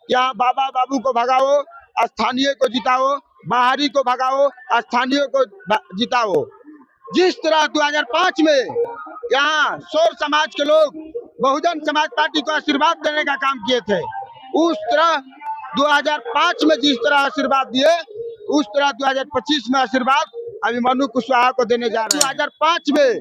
यहाँ बाबा बाबू को भगाओ, स्थानीय को जिताओ, बाहरी को भगाओ, स्थानीय को जिताओ। जिस तरह 2005 में यहाँ शोर समाज के लोग बहुजन समाज पार्टी को आशीर्वाद देने का काम किए थे, उस तरह 2005 में जिस तरह आशीर्वाद दिए, उस तरह 2025 में आशीर्वाद अभिमन्यु कुशवाहा को देने जा रहे हैं। 2005 में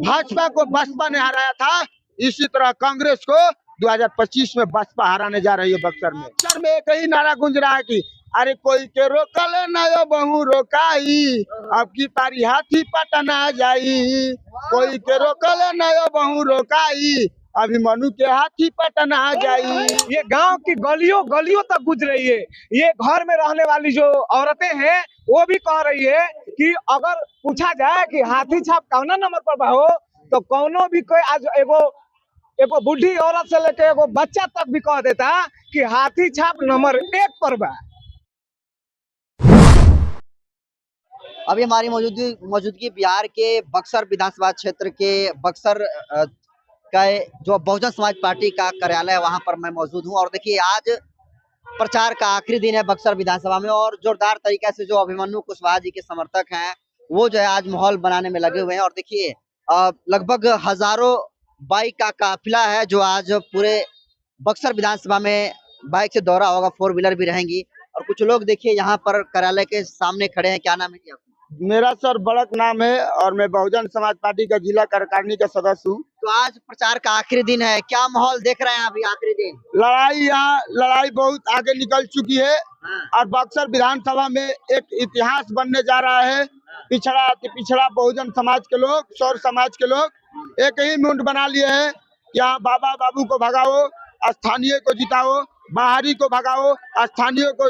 भाजपा को बसपा ने हराया था, इसी तरह कांग्रेस को 2025 में बसपा हराने जा रही है। बक्सर में एक ही नारा गूंज रहा है कि अरे कोई के रोकल नयो बहु रोकाई, अब की पारी हाथी पटना जाई। कोई के रोकल नयो बहु रोकाई, अभिमन्यु के हाथी पटना जाई। ये गांव की गलियों गलियों तक गुज रही है। ये घर में रहने वाली जो औरतें हैं वो भी कह रही है कि अगर पूछा जाए कि हाथी छाप कौना नंबर पर बा हो, तो कौनो भी कोई आज एगो बूढ़ी औरत से लेके एगो बच्चा तक भी कह देता कि हाथी छाप नंबर 1 पर बा। अभी हमारी मौजूदगी बिहार के बक्सर विधानसभा क्षेत्र के बक्सर का जो बहुजन समाज पार्टी का कार्यालय है, वहां पर मैं मौजूद हूं। और देखिए, आज प्रचार का आखिरी दिन है बक्सर विधानसभा में, और जोरदार तरीके से जो अभिमन्यु कुशवाहा जी के समर्थक हैं वो जो है आज माहौल बनाने में लगे हुए हैं। और देखिए, लगभग हजारों बाइक का काफिला है जो आज पूरे बक्सर विधानसभा में बाइक से दौरा होगा, 4 व्हीलर भी रहेंगी। और कुछ लोग देखिए यहाँ पर कार्यालय के सामने खड़े हैं। क्या नाम है आपका? मेरा सर बड़क नाम है और मैं बहुजन समाज पार्टी का जिला कार्यकारिणी का सदस्य हूँ। तो आज प्रचार का आखिरी दिन है, क्या माहौल देख रहे हैं अभी आखिरी दिन? लड़ाई बहुत आगे निकल चुकी है। और बक्सर विधानसभा में एक इतिहास बनने जा रहा है। पिछड़ा अति पिछड़ा बहुजन समाज के लोग, शौर समाज के लोग एक ही मुंड बना लिए हैं कि यहाँ बाबा बाबू को भगाओ, स्थानीय को जिताओ, बाहरी को भगाओ, स्थानीय को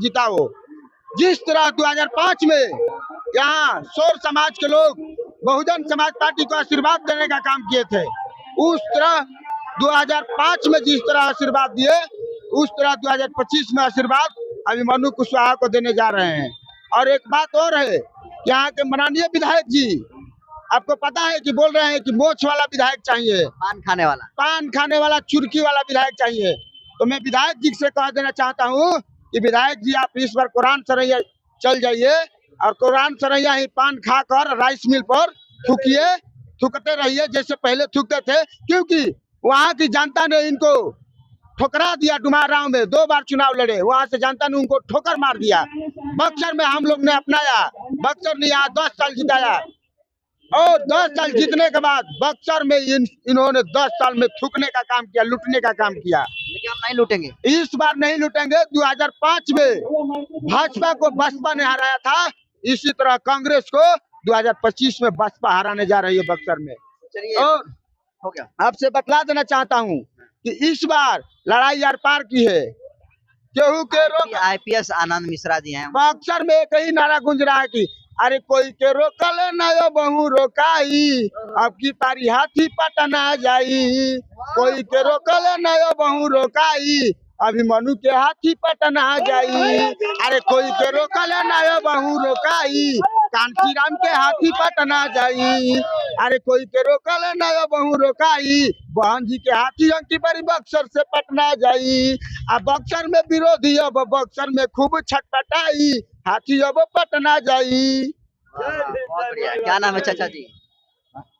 जिताओ। जिस तरह 2005 में यहाँ शौर समाज के लोग बहुजन समाज पार्टी को आशीर्वाद देने का काम किए थे, उस तरह 2005 में जिस तरह आशीर्वाद दिए, उस तरह 2025 में आशीर्वाद अभिमन्यु कुशवाहा को देने जा रहे हैं। और एक बात और है, यहाँ के माननीय विधायक जी, आपको पता है कि बोल रहे हैं कि मोछ वाला विधायक चाहिए, पान खाने वाला चुरकी वाला विधायक चाहिए। तो मैं विधायक जी से कह देना चाहता हूँ कि विधायक जी, आप इस बार कुरान सरैया चल जाइए और कुरान सरैया ही पान खाकर राइस मिल पर थूकते रहिए जैसे पहले थूकते थे, क्योंकि वहाँ की जनता ने इनको ठोकरा दिया। डुमाराव में 2 बार चुनाव लड़े, वहाँ से जनता ने उनको ठोकर मार दिया। बक्सर में हम लोग ने अपनाया, बक्सर ने यहाँ 10 साल जिताया, और 10 साल जीतने के बाद बक्सर में इन्होंने 10 साल में थूकने का काम किया, लूटने का काम किया। लेकिन हम नहीं लूटेंगे, इस बार नहीं लूटेंगे। 2005 में भाजपा को बसपा ने हराया था, इसी तरह कांग्रेस को 2025 में बसपा हराने जा रही है बक्सर में। चलिए, और हो गया। आपसे बतला देना चाहता हूँ कि इस बार लड़ाई यार पार की है। केहू के IPS आनंद मिश्रा जी हैं। बक्सर में एक ही नारा गूंज रहा है कि अरे कोई के रोकल नयो बहु रोकाई, अब की पारी हाथी पटना जाई। कोई के रोकल नयो बहु रोकाई, अभिमन्यु के हाथी पटना जाई। अरे कोई के रोकल नयो बहु रोकाई, कांची राम के हाथी पटना जाई। अरे कोई के रोकल नयो बहु रोकाई, बहन जी के हाथी अंकी बड़ी बक्सर से पटना जाई। अब बक्सर में विरोधी अब बक्सर में खूब छटपटाई, हाथी अब पटना जाई। बहुत बढ़िया। क्या नाम है चाचा जी?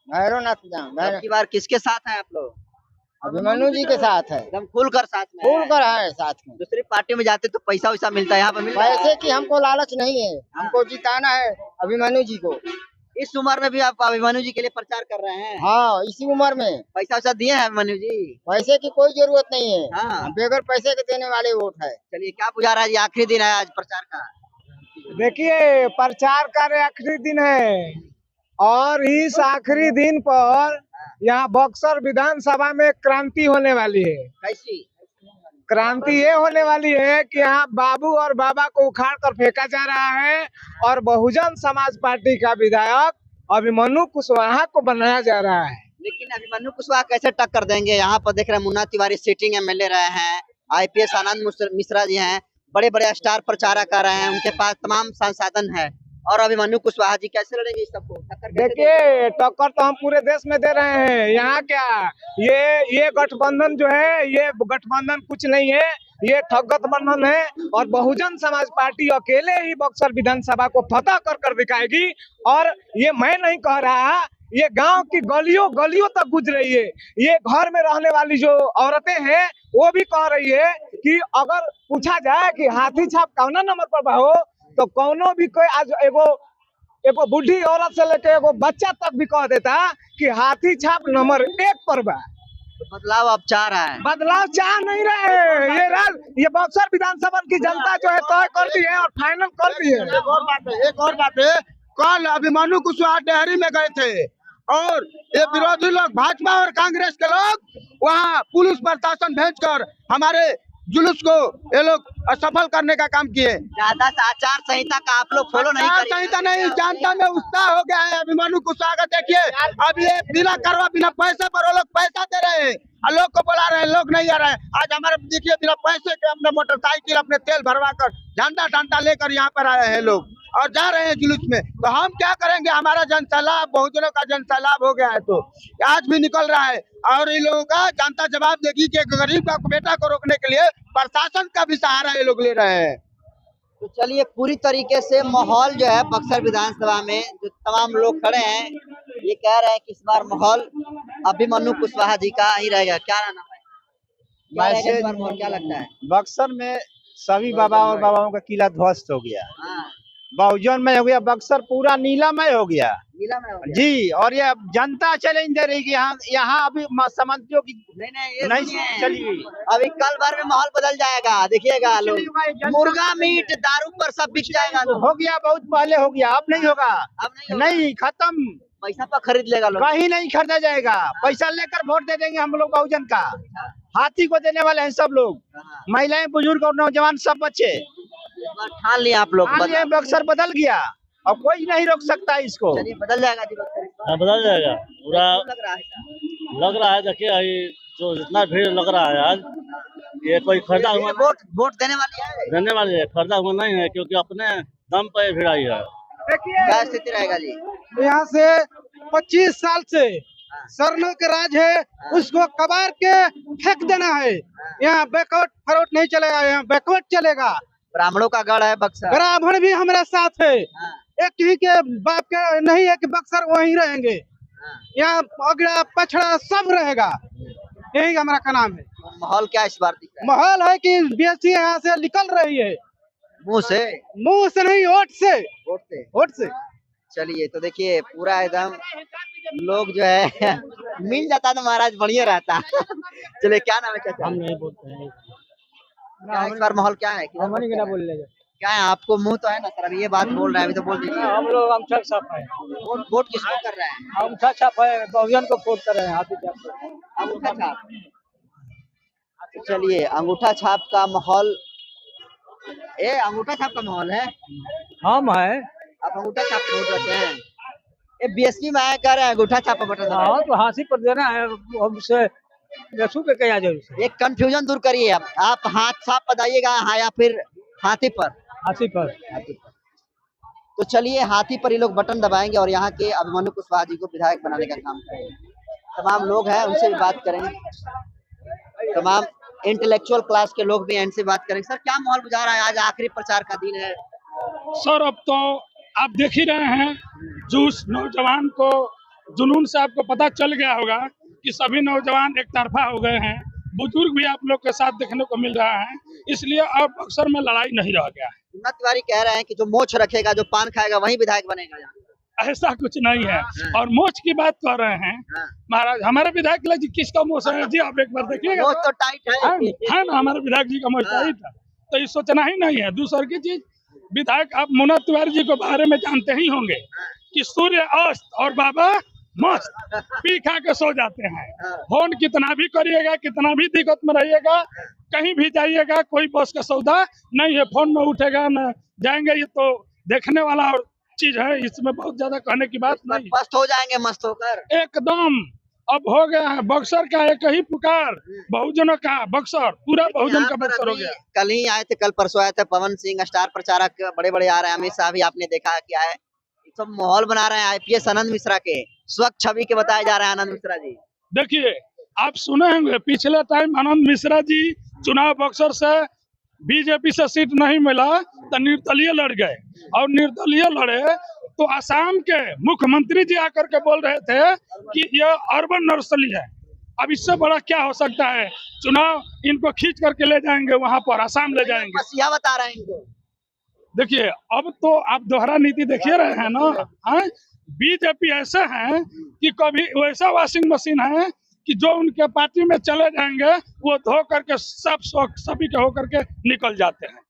भैरवनाथ। की बार किसके साथ हैं आप लोग? अभिमन्यु जी के साथ है, एकदम खुलकर साथ में खुलकर है साथ में। दूसरी पार्टी में जाते तो पैसा वैसा मिलता है, यहाँ पर मिलता है? पैसे की हमको लालच नहीं है, हमको जिताना है अभिमन्यु जी को। इस उम्र में भी आप अभिमन्यु जी के लिए प्रचार कर रहे हैं? हाँ, इसी उम्र में। पैसा वैसा दिए हैं अभिमन्यु जी? पैसे की कोई जरूरत नहीं है। हाँ। बगैर पैसे के देने वाले वोट है। चलिए, क्या बुझा रहा है जी, आखिरी दिन है आज प्रचार का? देखिए, प्रचार का आखिरी दिन है और इस आखिरी दिन पर यहाँ बक्सर विधानसभा में क्रांति होने वाली है। कैसी क्रांति ये होने वाली है कि यहाँ बाबू और बाबा को उखाड़ कर फेंका जा रहा है और बहुजन समाज पार्टी का विधायक अभिमन्यु कुशवाहा को बनाया जा रहा है। लेकिन अभिमन्यु कुशवाहा कैसे टक्कर देंगे? यहाँ पर देख रहे हैं मुन्ना तिवारी सिटिंग MLA रहे हैं, IPS आनंद मिश्रा जी हैं, बड़े बड़े स्टार प्रचारक आ रहे हैं, उनके पास तमाम संसाधन है, और अभिमन्यु कुशवाहा जी कैसे लड़ेंगे इस सबको? देखिए, टक्कर तो हम पूरे देश में दे रहे हैं। यहाँ क्या ये गठबंधन जो है, ये गठबंधन कुछ नहीं है। ये ठग गठबंधन है और बहुजन समाज पार्टी अकेले ही बक्सर विधानसभा को फतह कर कर दिखाएगी। और ये मैं नहीं कह रहा, ये गांव की गलियों गलियों तक गुजर रही है। ये घर में रहने वाली जो औरतें हैं वो भी कह रही है कि अगर पूछा जाए कि हाथी छाप कौना नंबर पर बा हो, तो कौनो भी कोई आज एगो बूढ़ी औरत से लेके एगो बच्चा तक भी कह देता कि हाथी छाप नंबर 1 पर बा। बदलाव आप चाह रहा है? बदलाव चाह नहीं रहे, ये बक्सर विधानसभा की जनता जो है तय कर दी है और फाइनल कर दी है। एक और बात है, कल अभिमन्यु कुशवाहा डेहरी में गए थे और ये विरोधी लोग भाजपा और कांग्रेस के लोग वहाँ पुलिस प्रशासन भेजकर हमारे जुलूस को ये लोग असफल करने का काम किए। ज्यादा आचार संहिता का आप लोग फॉलो नहीं करेंगे? संहिता नहीं, जनता में उत्साह हो गया है अभिमन्यु कुशवाहा का। देखिए अब ये बिना करवा बिना पैसे पर वो लोग पैसा दे रहे हैं और लोग को बुला रहे हैं, लोग नहीं आ रहे हैं। आज हमारे देखिए बिना पैसे के अपने मोटरसाइकिल अपने तेल भरवा कर झंडा डंडा लेकर यहाँ पर आए हैं लोग और जा रहे हैं जुलूस में। तो हम क्या करेंगे, हमारा जन सैलाब बहुजनों का जन सैलाब हो गया है, तो आज भी निकल रहा है और इन लोगों का जनता जवाब देगी कि गरीब का बेटा को रोकने के लिए प्रशासन का भी सहारा ये लोग ले रहे हैं। तो चलिए, पूरी तरीके से माहौल जो है बक्सर विधानसभा में जो तमाम लोग खड़े हैं ये कह रहे हैं कि इस बार माहौल अभिमन्यु कुशवाहा जी का ही रहेगा। क्या नाम है, क्या रहेगा इस बार माहौल, क्या लगता है? बक्सर में सभी बाबा और बाबाओं का किला ध्वस्त हो गया, हाँ, बहुजन में हो गया, बक्सर पूरा नीलामय हो गया नीला में हो गया। जी। और ये जनता चैलेंज दे रही कि यहाँ अभी समन्वियों की नहीं नहीं चली गई। अभी कल भर में माहौल बदल जाएगा, देखिएगा लोग, मुर्गा मीट दारू पर सब बिक जाएगा। हो गया, बहुत पहले हो गया, अब नहीं होगा, अब नहीं होगा। नहीं, खत्म। पैसा पर खरीद लेगा लोग, कहीं नहीं खरीदा जाएगा, पैसा लेकर वोट दे देंगे हम लोग बहुजन का। हाथी को देने वाले हैं सब लोग, हाँ। महिलाएं, बुजुर्ग और नौजवान सब बच्चे। ठान लिया आप लोग, ये बक्सर बदल गया और कोई नहीं रोक सकता इसको। चलिए बदल जाएगा जी बक्सर। हाँ, बदल जाएगा पूरा। लग रहा है लग रहा है, देखिए ये जो जितना भीड़ लग रहा है आज, ये कोई खरीदा हुआ वोट देने वाली है, देने वाले है, खरीदा हुआ नहीं है, क्योंकि अपने दम पे भीड़ आई है। क्या स्थिति रहेगा जी? यहाँ से 25 साल से सरनों के राज है, उसको कबार के फेंक देना है। यहाँ बैकवर्ड फॉरवर्ड नहीं चलेगा, यहाँ बैकवर्ड चलेगा। ब्राह्मणों का गढ़ है बक्सर, ब्राह्मण भी हमारे साथ है, हाँ। एक ही के बाप के नहीं है कि बक्सर वहीं रहेंगे। हाँ। यहाँ अगड़ा पछड़ा सब रहेगा, यही हमारा का नाम है। माहौल क्या इस बार दिख रहा है? माहौल है कि बीएससी यहाँ से निकल रही है, मुंह से नहीं, वोट से। वोट से। चलिए, तो देखिए पूरा एकदम लोग जो है मिल जाता तो महाराज बढ़िया रहता। चलिए, क्या नाम है चाचा? हम नहीं बोलते हैं। क्या इस बार माहौल क्या है? क्या है, आपको मुंह तो है ना सर, अभी ये बात बोल रहे हैं, अभी तो बोल दीजिए। हम लोग अंगूठा छाप है, वोट किसको कर रहे हैं? अंगूठा छाप है, बहुजन को वोट कर रहे हैं, हाथी छाप को। अंगूठा छाप। तो चलिए, अंगूठा छाप का माहौल, अंगूठा छाप का माहौल है। हम है, आप अंगूठा छाप वोट देते हैं? ये बीएसपी में आया, कह रहे हैं अंगूठा छाप बटन दबाएं। हाँ, तो हाथी पर देना है, हमसे रसू पे क्या जरूर एक कंफ्यूजन दूर करिए, आप हाथ छाप बताइएगा, हाँ या फिर हाथी पर? हाथी पर। तो चलिए, हाथी पर ये लोग बटन दबाएंगे और यहाँ के अभिमन्यु कुशवाहा जी को विधायक बनाने का काम करेंगे। तमाम लोग हैं, उनसे भी बात करेंगे, तमाम इंटेलेक्चुअल क्लास के लोग भी हैं, इनसे बात करेंगे। सर, क्या माहौल गुजार है? आज आखिरी प्रचार का दिन है सर। अब तो आप देख ही रहे हैं, जूस नौजवान को जुनून से आपको पता चल गया होगा कि सभी नौजवान एक तरफा हो गए हैं, बुजुर्ग भी आप लोग के साथ देखने को मिल रहा है, इसलिए अब अक्सर में लड़ाई नहीं रह गया है। हिम्मत तिवारी कह रहे हैं कि जो मोछ रखेगा, जो पान खाएगा, वही विधायक बनेगा यहाँ। ऐसा कुछ नहीं है। और मोच की बात कर रहे हैं महाराज, हमारे विधायक जी किसका मोच है जी? आप एक बार देखिएगा, मोछ तो टाइट है ना, हमारे विधायक जी का मोच टाइट है, तो ये सोचना ही नहीं है। दूसर की चीज, विधायक आप मुन्ना तिवारी जी के बारे में जानते ही होंगे कि सूर्य अस्त और बाबा मस्त पी खा के सो जाते हैं। फोन कितना भी करिएगा, कितना भी दिक्कत में रहिएगा, कहीं भी जाइएगा, कोई बस का सौदा नहीं है, फोन में उठेगा न जाएंगे। ये तो देखने वाला और चीज है, इसमें बहुत ज्यादा कहने की बात नहीं। मस्त हो जाएंगे, मस्त होकर एकदम। अब हो गया है बक्सर का एक ही पुकार, बहुजनों का बक्सर, पूरा बहुजन का बक्सर हो गया। कल ही आए थे, कल परसों आए थे पवन सिंह, स्टार प्रचारक बड़े बड़े आ रहे हैं, अमित शाह भी आपने देखा क्या है, सब माहौल बना रहे हैं। आईपीएस आनंद मिश्रा के स्वच्छ छवि के बताए जा रहे हैं आनंद मिश्रा जी। देखिए, आप सुने होंगे पिछले टाइम आनंद मिश्रा जी चुनाव बक्सर से बीजेपी से सीट नहीं मिला तो निर्दलीय लड़ गए, और निर्दलीय लड़े तो असम के मुख्यमंत्री जी आकर के बोल रहे थे कि यह अर्बन नक्सली है। अब इससे बड़ा क्या हो सकता है? चुनाव इनको खींच करके ले जाएंगे वहां पर, असम ले जाएंगे। मसीहा बता रहे हैं इनको। देखिए अब तो आप दोहरा नीति देखिए रहे हैं ना। बीजेपी ऐसे हैं कि कभी वैसा वॉशिंग मशीन है कि जो उनके पार्टी में चले जाएंगे वो धो करके सब सभी के होकर के निकल जाते हैं।